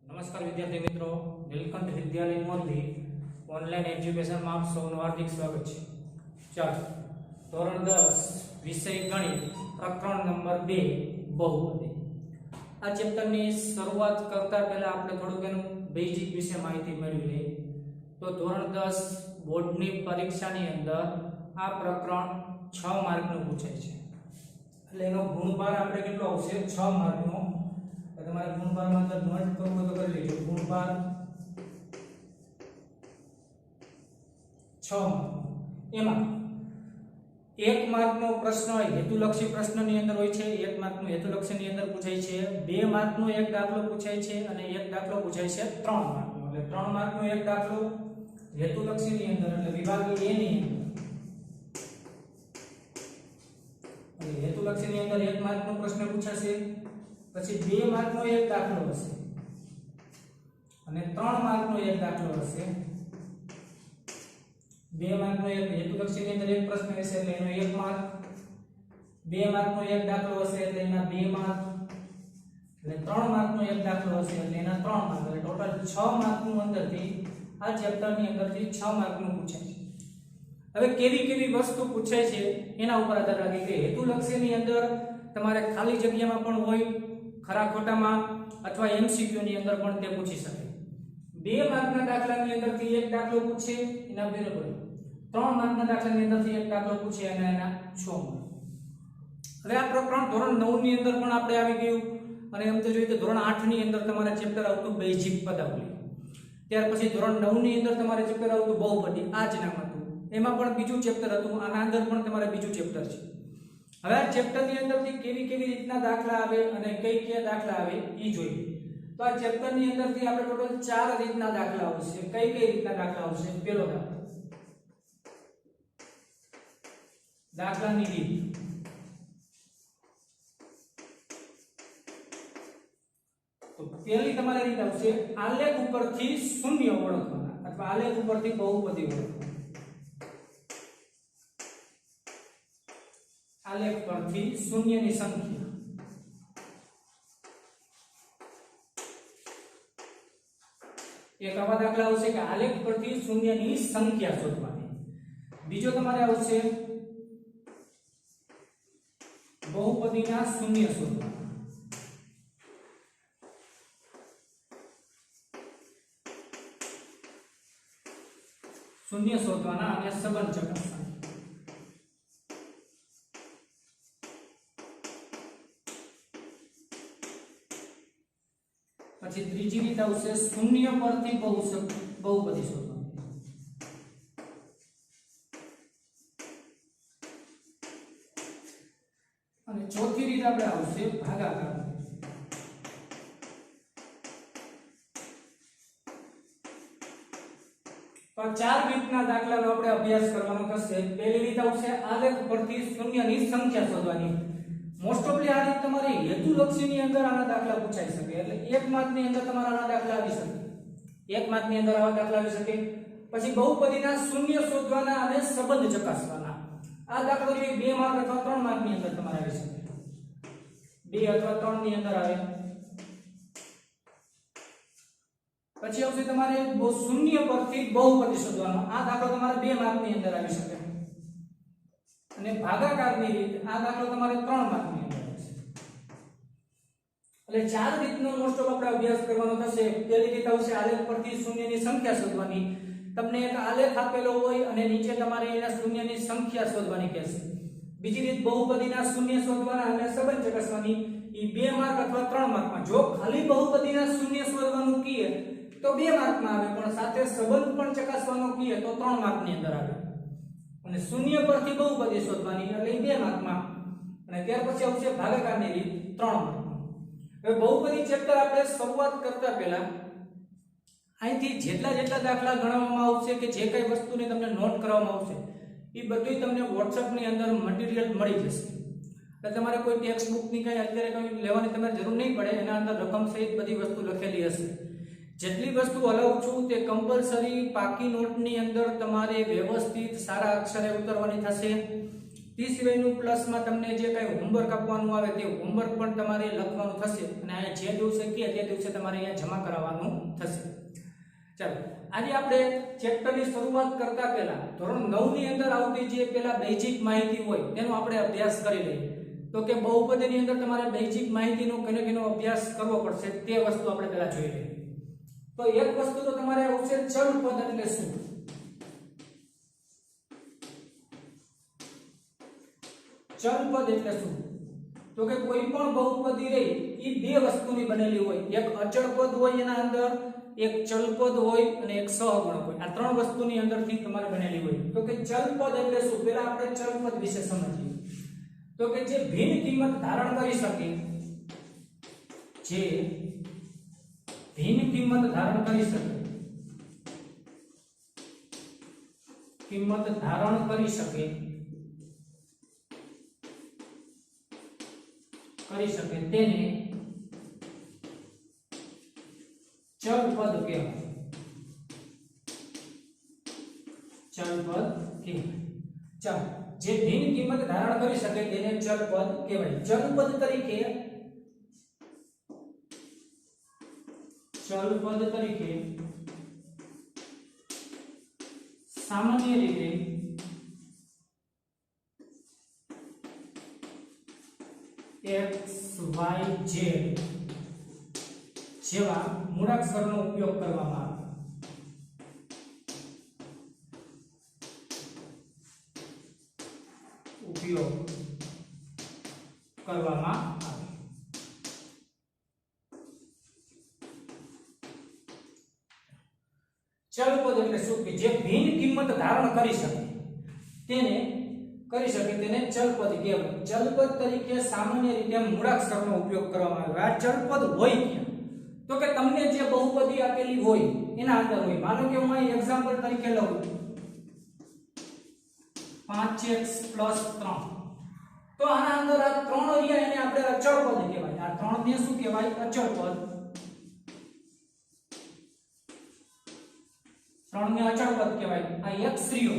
નમસ્કાર વિદ્યાર્થી મિત્રો, નીલકંઠ વિદ્યાલય મોરબી ઓનલાઈન એજ્યુકેશનમાં આપ સૌનું હાર્દિક સ્વાગત છે. ચાલો, ધોરણ 10 વિષય ગણિત પ્રકરણ નંબર 2 બહુપદી. આ ચેપ્ટરની શરૂઆત કરતા પહેલા આપણે થોડુંક એનું બેઝિક વિશે માહિતી મેળવી લઈએ. તો ધોરણ 10 બોર્ડની પરીક્ષાની અંદર આ પ્રકરણ 6 માર્કનું પૂછાય છે. એટલે એનો ગુણભાર આપણે કેટલો આવશે? 6 માર્કનો. તમારે ગુણભારમાં અંદર નોટ કરવું તો કરી લેજો. ગુણભાર 6 માર્ક. એમાં 1 માર્કનો પ્રશ્ન હેતુલક્ષી પ્રશ્નની અંદર હોય છે, 1 માર્કનું હેતુલક્ષીની અંદર પૂછાય છે, 2 માર્કનો એક દાખલો પૂછાય છે અને એક દાખલો પૂછાય છે 3 માર્કનો. એટલે 3 માર્કનો એક દાખલો હેતુલક્ષીની અંદર એટલે વિભાગ A ની અંદર હેતુલક્ષીની અંદર 1 માર્કનો પ્રશ્ન પૂછાશે, પછી 2 માર્કનો એક દાખલો હશે અને 3 માર્કનો એક દાખલો હશે. 2 માર્કનો એક હેતુલક્ષીની અંદર એક પ્રશ્ન હશે એટલે એનો 1 માર્ક, 2 માર્કનો એક દાખલો હશે એટલે એના 2 માર્ક, એટલે 3 માર્કનો એક દાખલો હશે એટલે એના 3 માર્ક. એટલે ટોટલ 6 માર્કનું અંદરથી આ ચેપ્ટરની અંદરથી 6 માર્કનું પૂછાય છે. હવે કેવી વસ્તુ પૂછાય છે એના ઉપર આધાર રાખે કે હેતુલક્ષીની અંદર તમારે ખાલી જગ્યામાં પણ હોય, ખરા ખોટામાં અથવા એમસીક્યુ ની અંદર પણ તે પૂછી શકે. 2 માર્કના દાખલાની અંદરથી એક દાખલો પૂછે એના બરાબર, 3 માર્કના દાખલાની અંદરથી એક દાખલો પૂછે અને એના 6 માર્ક. હવે આ પ્રકરણ ધોરણ 9 ની અંદર પણ આપણે આવી ગયું અને એમ તો જોઈએ તો ધોરણ 8 ની અંદર તમારે ચેપ્ટર આવતું બેઝિક પદાવલી. ત્યાર પછી ધોરણ 9 ની અંદર તમારે ચેપ્ટર આવતું બહુપદી, આ જ નામ હતું. એમાં પણ બીજું ચેપ્ટર હતું, આના અંદર પણ તમારે બીજું ચેપ્ટર છે. હવે આ ચેપ્ટરની અંદરથી કેવી રીતના દાખલા આવે અને કયા દાખલા આવે એ જોઈએ. તો આ ચેપ્ટરની અંદરથી આપણે ટોટલ 4 રીતના દાખલા આવશે. કઈ રીતના દાખલા આવશે? પહેલો દાખલો, દાખલાની રીત. તો પહેલી તમારી રીત આવશે આલેખ ઉપરથી શૂન્ય ઓળખવાના અથવા આલેખ ઉપરથી બહુપદી ઓળખવાના. આલેખ પરથી શૂન્યની સંખ્યા. એક આવા દાખલા આવશે કે આલેખ પરથી શૂન્યની સંખ્યા શોધવાની. બીજો તમારે આવશે બહુપદીના શૂન્ય શોધવાના. શૂન્ય શોધવાના અને સંબંધ ચકાસવાના. પછી ત્રીજી રીત આવશે શૂન્ય પરથી બહુપદી શોધવાની. અને ચોથી રીત આપણે આવશે ભાગાકાર. તો આ 4 રીતના દાખલાનો આપણે અભ્યાસ કરવાનો થશે. પહેલી રીત આવશે આલેખ પરથી શૂન્યની સંખ્યા શોધવાની. મોસ્ટ ઓફલી આ રીત તમારી હેતુલક્ષીની અંદર આના દાખલા પૂછાઈ શકે. એટલે 1 માર્કની અંદર તમારા આના દાખલા આવી શકે. 1 માર્કની અંદર આવા દાખલા આવી શકે. પછી બહુપદીના શૂન્ય શોધવાના અને સંબંધ ચકાસવાના. આ દાખલો જે 2 માર્ક અથવા 3 માર્કની અંદર તમારે આવી શકે. 2 અથવા 3 ની અંદર આવે. પછી આવશે તમારે શૂન્ય પરથી બહુપદી શોધવાનો. આ દાખલો તમારે 2 માર્કની અંદર આવી શકે. અને ભાગાકારની રીત, આ દાખલો તમારે 3 માર્કની અંદર આવશે. એટલે 4 રીતનો મોસ્ટ ઓફ આપણે અભ્યાસ કરવાનો થશે. પહેલી રીત આવશે આલેખ પરથી શૂન્યની સંખ્યા શોધવાની. તમને એક આલેખ આપેલો હોય અને નીચે તમારે એના શૂન્યની સંખ્યા શોધવાની કહેશે. બીજી રીત બહુપદીના શૂન્ય શોધવાના અને સંબંધ ચકાસવાની. એ 2 માર્ક અથવા 3 માર્કમાં. જો ખાલી બહુપદીના શૂન્ય શોધવાનું કીએ તો 2 માર્કમાં આવે, પણ સાથે સંબંધ પણ ચકાસવાનો કીએ તો 3 માર્કની અંદર આવે. અને શૂન્ય પરથી બહુપદી શોધવાની એટલે 2 માર્કમાં. અને ત્યાર પછી આવશે ભાગાકારની રીત 3 માર્કમાં. હવે બહુપદી ચેપ્ટર આપણે શરૂઆત કરતા પહેલા અહીંથી જેટલા દાખલા ગણવામાં આવશે કે જે કઈ વસ્તુને તમને નોટ કરવામાં આવશે એ બધું તમને WhatsApp ની અંદર મટીરીયલ મળી જશે. એટલે તમારે કોઈ ટેક્સ્ટ બુક ની કઈ અત્યારે કોઈ લેવાની તમારે જરૂર નહીં પડે. એના અંદર રકમ સહિત બધી વસ્તુ લખેલી હશે. જેટલી વસ્તુ હલાવું છું તે કમ્પલસરી પાકી નોટની અંદર તમારે વ્યવસ્થિત સારા અક્ષરે ઉતારવાની થશે. તે સિવાયનું પ્લસમાં તમને જે કાંઈ હોમવર્ક આપવાનું આવે તે હોમવર્ક પણ તમારે લખવાનું થશે અને અહીંયા જે દિવસે કહે તે દિવસે તમારે અહીંયા જમા કરાવવાનું થશે. ચાલો આજે આપણે ચેપ્ટરની શરૂઆત કરતા પહેલા ધોરણ 9 ની અંદર આવતી જે પેલા બેઝિક માહિતી હોય તેનો આપણે અભ્યાસ કરી લઈએ. તો કે બહુપદીની અંદર તમારે બેઝિક માહિતીનો કેનો અભ્યાસ કરવો પડશે તે વસ્તુ આપણે પહેલા જોઈ લઈએ. તો એક વસ્તુ તો તમારે આવશે ચલ પદ એટલે શું. ચલ પદ એટલે શું? તો કે કોઈ પણ બહુપદી રહી એ બે વસ્તુની બનેલી હોય. એક અચળ પદ હોય એના અંદર, એક ચલ પદ હોય અને એક સહગુણક હોય. આ ત્રણ વસ્તુની અંદરથી તમારે બનેલી હોય. તો કે ચલ પદ એટલે શું? પહેલા આપણે ચલ પદ વિશે સમજીએ. તો કે જે ભિન્ન કિંમત ધારણ કરી શકે, જે ભિન્ન કિંમત ધારણ કરી શકે, કિંમત ધારણ કરી શકે તેને ચલ પદ કહેવાય. ચલ પદ કહેવાય. ચાલો, જે ભિન્ન કિંમત ધારણ કરી શકે તેને ચલ પદ કહેવાય. ચલ પદ તરીકે સામાન્ય રીતે x y z જેવા મૂળાક્ષરનો ઉપયોગ કરવામાં આવે. ચલ પદ એટલે શું? કે જે ભિન્ન કિંમત ધારણ કરી શકે તેને ચલ પદ કહેવાય. ચલ પદ તરીકે સામાન્ય રીતે મૂળાક્ષરનો ઉપયોગ કરવામાં આવે. આ ચલ પદ હોય ક્યાં? તો કે તમને જે બહુપદી આપેલી હોય એના અંદર હોય. માનો કે હું અહીં એક્ઝામ્પલ તરીકે લઉં 5x + 3. તો આના અંદર આ ત્રણ રહ્યા એને આપણે અચળ પદ કહેવાય. આ ત્રણ ને શું કહેવાય? અચળ પદ. ત્રણ ને અચળ પદ કહેવાય. આ x રહ્યો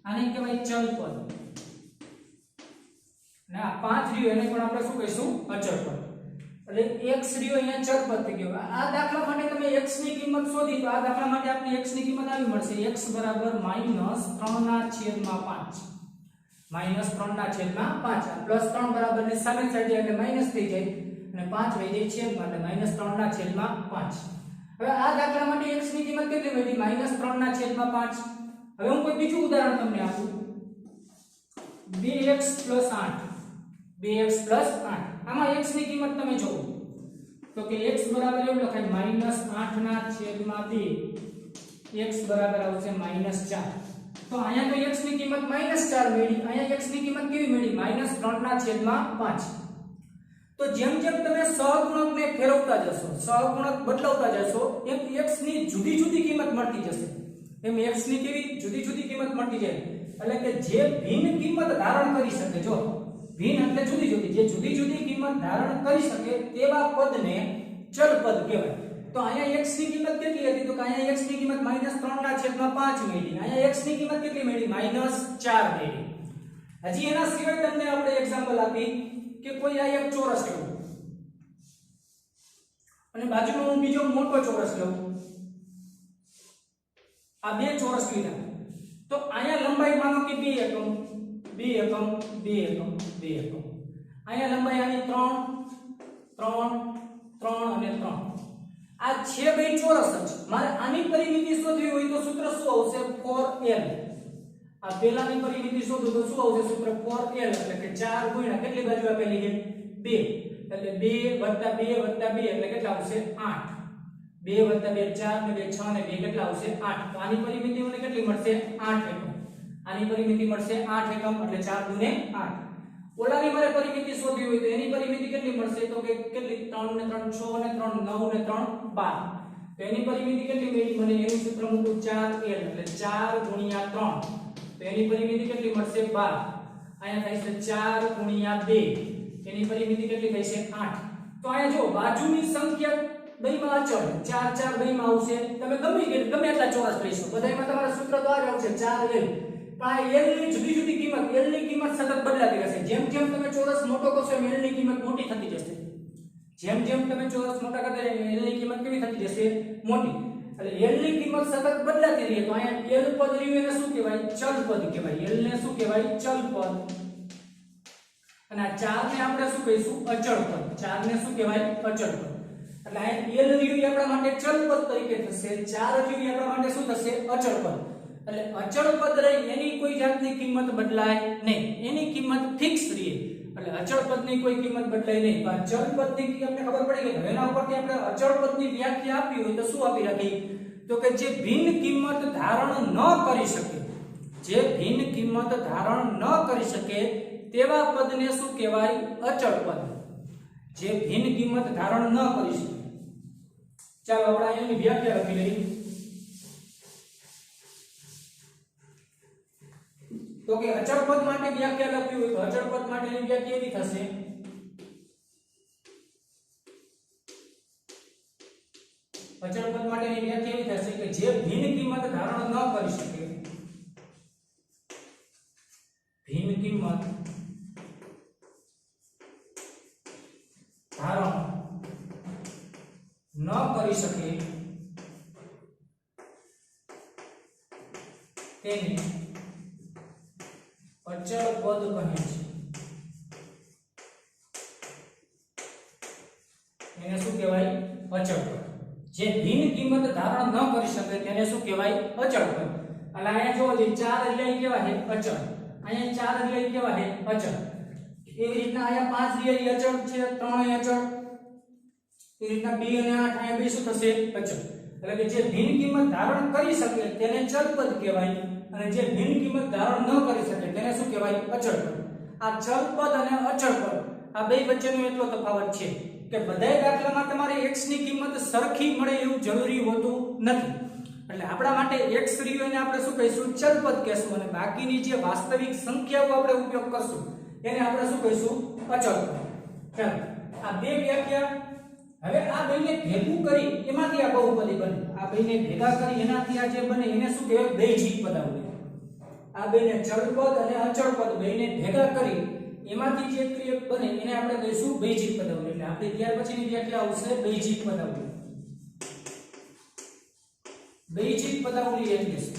આને કહેવાય ચલ પદ. અને આ 5 રહ્યો એને પણ આપણે શું કહીશું? અચળ પદ. એટલે x રહ્યો અહીંયા ચલ પદ થઈ ગયો. આ દાખલા માટે તમે x ની કિંમત શોધી તો આ દાખલા માટે આપણે x ની કિંમત આવી મળશે. x = -3/5. -3/5 +3 ની સામે સાઈડ એટલે માઈનસ થઈ જાય અને 5 વહી જાય છેદમાં એટલે -3/5. હવે આ દાખલા માટે x ની કિંમત કેટલી મળી? -3/5. હવે હું કોઈ બીજું ઉદાહરણ તમને આપું. 2x + 8. આમાં x ની કિંમત તમે જોવો તો કે x બરાબર એવું લખાય -8/2. x બરાબર આવશે -4. તો અહીંયા તો x ની કિંમત -4 મળી. અહીંયા x ની કિંમત કેવી મળી? -3/5. તો જેમ જેમ તમે સહગુણકને ફેરવતા જશો, સહગુણક બદલાવતા જશો, એમ x ની જુદી જુદી કિંમત મળતી જશે. એમ x ની કેવી જુદી જુદી કિંમત મળતી જાય. એટલે કે જે ભિન્ન કિંમત ધારણ કરી શકે, જો ભિન્ન એટલે જુદી જુદી, જે જુદી જુદી કિંમત ધારણ કરી શકે તેવા પદને ચલ પદ કહેવાય. તો અહીંયા x ની કિંમત કેટલી હતી? તો કે અહીંયા x ની કિંમત -3/5 મળી. અહીંયા x ની કિંમત કેટલી મળી? -4 મળી. હજી એના સિવાય તમને આપણે એક્ઝામ્પલ આપી કે કોઈ આ એક ચોરસ લો અને બાજુમાં હું બીજો મોટો ચોરસ લઉં. આ બે ચોરસ લીધા તો અહીંયા લંબાઈ માનો કે 2 એકમ. અહીંયા લંબાઈ આની 3 અને 3. આ છે બે ચોરસ જ. મારે આની પરિમિતિ શોધવી હોય તો સૂત્ર શું આવશે? 4l. આ પહેલાની પરિમિતિ શોધો તો શું આવશે? સૂત્ર 4l એટલે કે 4 ગુણ્યા કેટલી બાજુ આપેલી છે? 2. એટલે 2 + 2 + 2 એટલે કેટલા આવશે? 8. 2 + 2 4 ને 2 6 ને 2 કેટલા આવશે? 8. તો આની પરિમિતિ મને કેટલી મળશે? 8 એકમ. આની પરિમિતિ મળશે 8 એકમ એટલે 4 * 8. ઓલાની મારે પરિમિતિ શોધવી હોય તો એની પરિમિતિ કેટલી મળશે? તો કે કેટલી? 3 ને 3 6 ને 3 9 ને 3 12. તો એની પરિમિતિ કેટલી મળી મને? એનું સૂત્ર મૂકું 4l એટલે 4 × 3. તો એની પરિમિતિ કેટલી મળશે? 12. અહીંયા થાય છે 4 × 2. એની પરિમિતિ કેટલી થશે? 8. તો અહીંયા જો બાજુની સંખ્યા બેમાં અચળ 4 4 બેમાં આવશે. તમે ગમે એટલા ચોરસ લઈશો બધાયમાં તમારું સૂત્ર તો આ જ આવશે 4l. આ l ની જુદી જુદી કિંમત, l ની કિંમત સતત બદલાતી રહેશે. જેમ જેમ તમે ચોરસ મોટો કરશો એમ l ની કિંમત મોટી થતી જશે. જેમ જેમ તમે ચોરસ મોટા કરતા l ની કિંમત કેવી થતી જશે? મોટી. એટલે l ની કિંમત સતત બદલાતી રહે તો અહીંયા l પદ રહ્યું એને શું કહેવાય? ચલ પદ કહેવાય. l ને શું કહેવાય? ચલ પદ. અને આ 4 ને આપણે શું કહીશું? અચળ પદ. 4 ને શું કહેવાય? અચળ પદ. એટલે અહીંયા l રહ્યું આપણા માટે ચલ પદ તરીકે થશે. 4 રહ્યું આપણા માટે શું થશે? અચળ પદ. એટલે અચળ પદ રહી એની કોઈ જાતની કિંમત બદલાય નહીં. એની કિંમત ફિક્સ રહે. એટલે અચળ પદની કોઈ કિંમત બદલાય નહીં. પણ ચલ પદની આપણે ખબર પડી ગઈ. એના ઉપરથી આપણે અચળ પદની વ્યાખ્યા આપી હોય તો શું આપી રાખી? તો કે જે ભિન્ન કિંમત ધારણ ન કરી શકે, જે ભિન્ન કિંમત ધારણ ન કરી શકે તેવા પદને શું કહેવાય? અચળ પદ. જે ભિન્ન કિંમત ધારણ ન કરી શકે. ચાલો આપણે એની વ્યાખ્યા લખી લઈએ. તો કે અચળ પદ માટે વ્યાખ્યા લખી હોય તો અચળ પદ માટેની વ્યાખ્યા કેવી થશે? અચળ પદ માટેની વ્યાખ્યા એવી થશે કે જે ભિન્ન કિંમત ધારણ ન કરી શકે, ભિન્ન કિંમત ધારણ ન કરી શકે તેને અચળ પદ કહે છે. એને શું કહેવાય? અચળ પદ. જે ભિન્ન કિંમત ધારણ ન કરી શકે તેને શું કહેવાય? અચળ પદ. એટલે અહીંયા જો 4 એટલે કેવા છે? અચળ. અહીંયા 4 એટલે કેવા છે? અચળ. એવી રીતના અહીંયા 5 એટલે અચળ છે, 3 એ અચળ. એ રીતના 2 અને 8 અહીંયા બે શું થશે? અચળ. એટલે કે જે ભિન્ન કિંમત ધારણ કરી શકે તેને ચલ પદ કહેવાય અને જે ભિન્ન કિંમત ધારણ ન કરી શકે તેને શું કહેવાય? અચળ પદ. આ ચલ પદ અને અચળ પદ આ બે વચ્ચેનો એટલો તફાવત છે કે બધાય દાખલામાં તમારે x ની કિંમત સરખી મળે એવું જરૂરી હોતું નથી. એટલે આપણા માટે x રહ્યું એને આપણે શું કહીશું? ચલ પદ કહેશું અને બાકીની જે વાસ્તવિક સંખ્યાઓ આપણે ઉપયોગ કરશું એને આપણે શું કહીશું? અચળ પદ. ચાલો આ બે વ્યાખ્યા. હવે આ બેને ભેગું કરી એમાંથી આ બહુપદી બને. આ બેને ભેગા કરી એનાથી આ જે બને એને શું કહેવાય? બેજીક પદાવલી. આ બેને ચલ પદ અને અચળ પદ બેને ભેગા કરી એમાંથી જે ક્રિયક બને એને આપણે કહીશું બેજીક પદાવલી. એટલે આપણે ત્યાર પછીની વ્યાખ્યા આવશે બેજીક પદાવલી. બેજીક પદાવલી એટલે શું?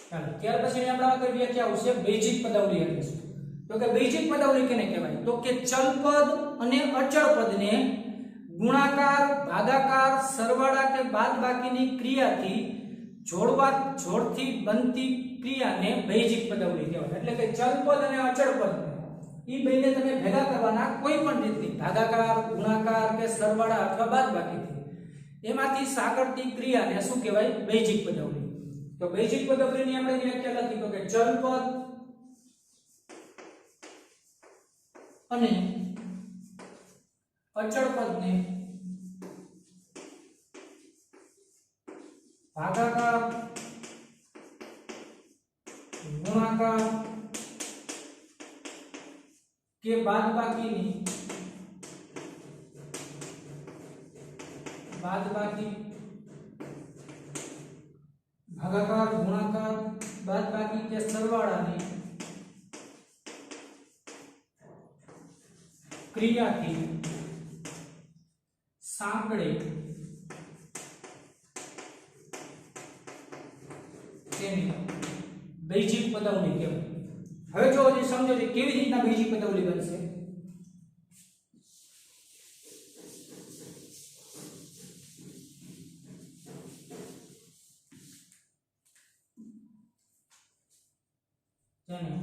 ચાલો ત્યાર પછીની આપણા આગળ વ્યાખ્યા આવશે બેજીક પદાવલી એટલે શું? તો કે બેજીક પદાવલી કેને કહેવાય? તો કે ચલ પદ અને અચળ પદને ગુણાકાર, ભાગાકાર, સરવાળા કે બાદબાકીની ક્રિયાથી જોડથી બનતી ક્રિયાને બેજીક પદાવલી કહેવાય. એટલે કે ચલ પદ અને અચળ પદ ઈ બેને તમે ભેગા કરવાના કોઈ પણ રીતથી ભાગાકાર, ગુણાકાર કે સરવાળા અથવા બાદબાકીથી એમાંથી સાંકળતી ક્રિયાને શું કહેવાય? બેજીક પદાવલી. તો બેજીક પદાવલીની આપણે વ્યાખ્યા લખી તો કે ચલ પદ અને અચળ પદને ભાગાકાર, ગુણાકાર કે બાદબાકી ભાગાકાર, ગુણાકાર, બાદબાકી કે સરવાળાની ક્રિયાથી સાંકળે તેને બેજીક પદાવલી કહેવાય. હવે જો હજી સમજો કે કેવી રીતના બેજીક પદાવલી બનશે. જેને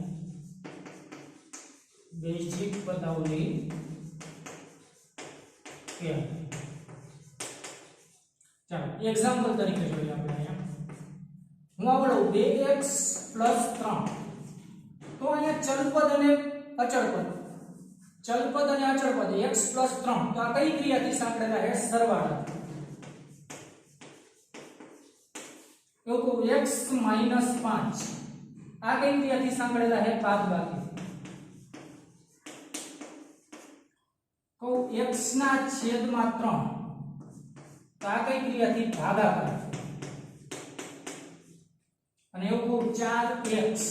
બેજીક પદાવલી કહેવાય. ચાલો એક્ઝામ્પલ તરીકે જોઈએ આપણે અહીંયા. હું આપણો 2x + 3 તો અહીંયા ચલપદ અને અચળપદ, ચલપદ અને અચળપદ x + 3 તો આ કઈ ક્રિયાથી સાંકળેલા છે? સરવાળા. તો x - 5 આ કઈ ક્રિયાથી સાંકળેલા છે? બાદબાકી. તો x ના છેદમાં 3 તો આ કઈ ક્રિયાથી? ભાગાકાર. અને એવું કહું 4x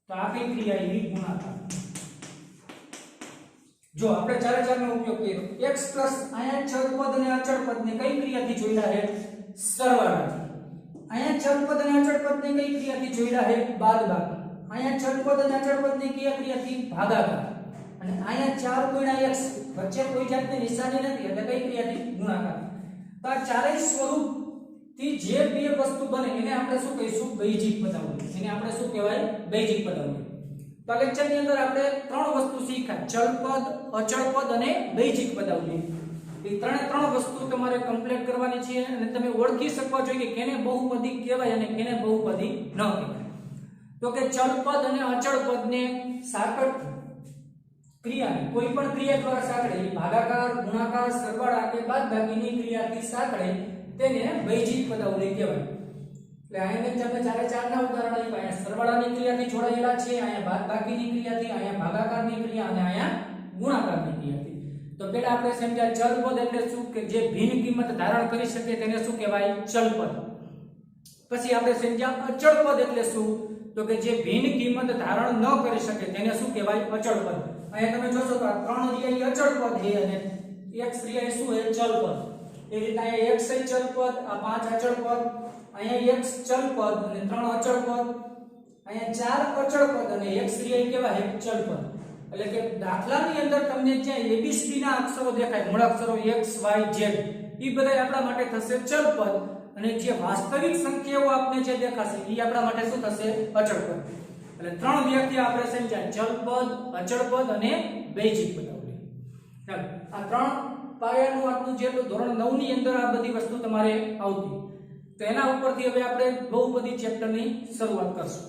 તો આ કઈ ક્રિયા એવી ગુણાકાર જો આપણે 4 4 નો ઉપયોગ કર્યો x પ્લસ અહીંયા ચલ પદ અને અચળ પદને કઈ ક્રિયાથી જોડ્યા છે સરવાળાથી અહીંયા ચલ પદ અને અચળ પદને કઈ ક્રિયાથી જોડ્યા છે બાદબાકી અહીંયા ચલ પદ અને અચળ પદને કઈ ક્રિયાથી ભાગાકાર અને અહીંયા 4 ગુણ્યા x વચ્ચે કોઈ જાતની નિશાની નથી એટલે કઈ ક્રિયાથી ગુણાકાર તો આ ચારેય સ્વરૂપ થી જે બે વસ્તુ બને એને આપણે શું કહીશું બેઝિક પદાવલી એને આપણે શું કહેવાય બેઝિક પદાવલી તો લેક્ચર ની અંદર આપણે ત્રણ વસ્તુ શીખ્યા ચલ પદ અચળ પદ અને બેઝિક પદાવલી એ ત્રણ વસ્તુ તમારે કમ્પ્લીટ કરવાની છે અને તમે ઓળખી શકવા જોઈએ કે કેને બહુપદી કહેવાય અને કેને બહુપદી ન કહેવાય તો કે ચલ પદ અને અચળ પદને સાંકળ ક્રિયાની કોઈ પણ ક્રિયા દ્વારા સાંકળે ભાગાકાર ગુણાકાર સરવાળા કે બાદબાકીની ક્રિયાથી સાંકળે તેને બેઝિક પદાવલી કહેવાય એટલે અહીંયા મેં તમને 4 4 ના ઉદાહરણ આપ્યા અહીંયા સરવાળાની ક્રિયાથી જોડાયેલા છે અહીંયા બાદબાકીની ક્રિયાથી અહીંયા ભાગાકારની ક્રિયા અને અહીંયા ગુણાકારની ક્રિયાથી તો પહેલા આપણે સમજ્યા ચલ પદ એટલે શું કે જે ભિન્ન કિંમત ધારણ કરી શકે તેને શું કહેવાય ચલ પદ પછી આપણે સમજ્યા અચળ પદ એટલે શું તો કે જે ભિન્ન કિંમત ધારણ ન કરી શકે તેને શું કહેવાય અચળ પદ અહીંયા તમે જોશો તો આ 3 રિયા અચળ પદ છે અને x રિયા શું છે ચલ પદ એ રીતે અહીંયા x એ ચલ પદ આ 5 અચળ પદ અહીંયા x ચલ પદ અને 3 અચળ પદ અહીંયા 4 અચળ પદ અને x રિયા કહેવાય ચલ પદ એટલે કે દાખલાની અંદર તમને જ્યાં ABCD ના અક્ષરો દેખાય મૂળાક્ષરો x y z એ બધા આપણા માટે થશે ચલ પદ અને જે વાસ્તવિક સંખ્યાઓ આપને જે દેખાશે એ આપણા માટે શું થશે અચળ પદ એટલે ત્રણ વ્યક્તિ આપણે સમજ્યા ચલ પદ અચળ પદ અને બેઝિક પદાવલી ચાલો આ ત્રણ પાયાનું આપણું જે ધોરણ 9 ની અંદર આ બધી વસ્તુ તમારે આવતી તો એના ઉપરથી હવે આપણે બહુપદી ચેપ્ટરની શરૂઆત કરશું